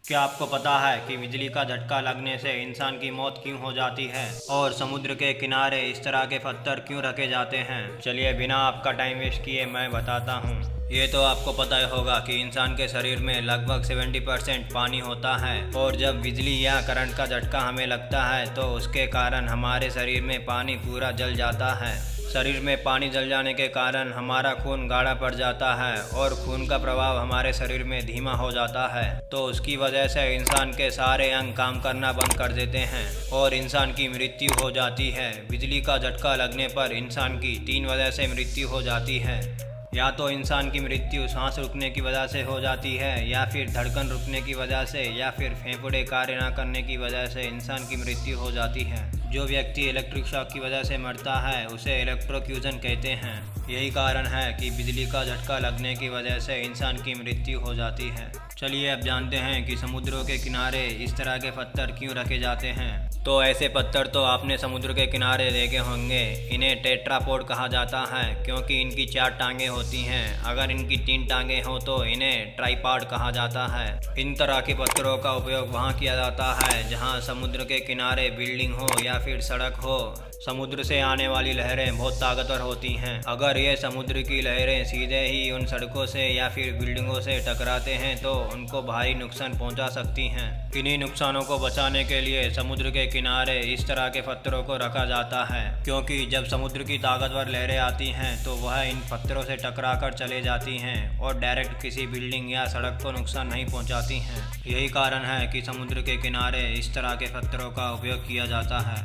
क्या आपको पता है कि बिजली का झटका लगने से इंसान की मौत क्यों हो जाती है और समुद्र के किनारे इस तरह के पत्थर क्यों रखे जाते हैं? चलिए बिना आपका टाइम वेस्ट किए मैं बताता हूँ। ये तो आपको पता ही होगा कि इंसान के शरीर में लगभग 70% पानी होता है और जब बिजली या करंट का झटका हमें लगता है तो उसके कारण हमारे शरीर में पानी पूरा जल जाता है। शरीर में पानी जल जाने के कारण हमारा खून गाढ़ा पड़ जाता है और खून का प्रवाह हमारे शरीर में धीमा हो जाता है, तो उसकी वजह से इंसान के सारे अंग काम करना बंद कर देते हैं और इंसान की मृत्यु हो जाती है। बिजली का झटका लगने पर इंसान की 3 वजह से मृत्यु हो जाती है। या तो इंसान की मृत्यु सांस रुकने की वजह से हो जाती है, या फिर धड़कन रुकने की वजह से, या फिर फेफड़े कार्य न करने की वजह से इंसान की मृत्यु हो जाती है। जो व्यक्ति इलेक्ट्रिक शॉक की वजह से मरता है उसे इलेक्ट्रोक्यूशन कहते हैं। यही कारण है कि बिजली का झटका लगने की वजह से इंसान की मृत्यु हो जाती है। चलिए अब जानते हैं कि समुद्रों के किनारे इस तरह के पत्थर क्यों रखे जाते हैं। तो ऐसे पत्थर तो आपने समुद्र के किनारे देखे होंगे। इन्हें टेट्रापोड कहा जाता है क्योंकि इनकी 4 टांगें होती हैं। अगर इनकी 3 टांगें हो तो इन्हें ट्राइपॉड कहा जाता है। इन तरह के पत्थरों का उपयोग वहाँ किया जाता है जहाँ समुद्र के किनारे बिल्डिंग हो या फिर सड़क हो। समुद्र से आने वाली लहरें बहुत ताकतवर होती हैं। अगर ये समुद्र की लहरें सीधे ही उन सड़कों से या फिर बिल्डिंगों से टकराते हैं तो उनको भारी नुकसान पहुंचा सकती हैं। इन्हीं नुकसानों को बचाने के लिए समुद्र के किनारे इस तरह के पत्थरों को रखा जाता है, क्योंकि जब समुद्र की ताकतवर लहरें आती हैं तो वह इन पत्थरों से टकरा कर चले जाती हैं और डायरेक्ट किसी बिल्डिंग या सड़क को नुकसान नहीं पहुंचाती हैं। यही कारण है कि समुद्र के किनारे इस तरह के पत्थरों का उपयोग किया जाता है।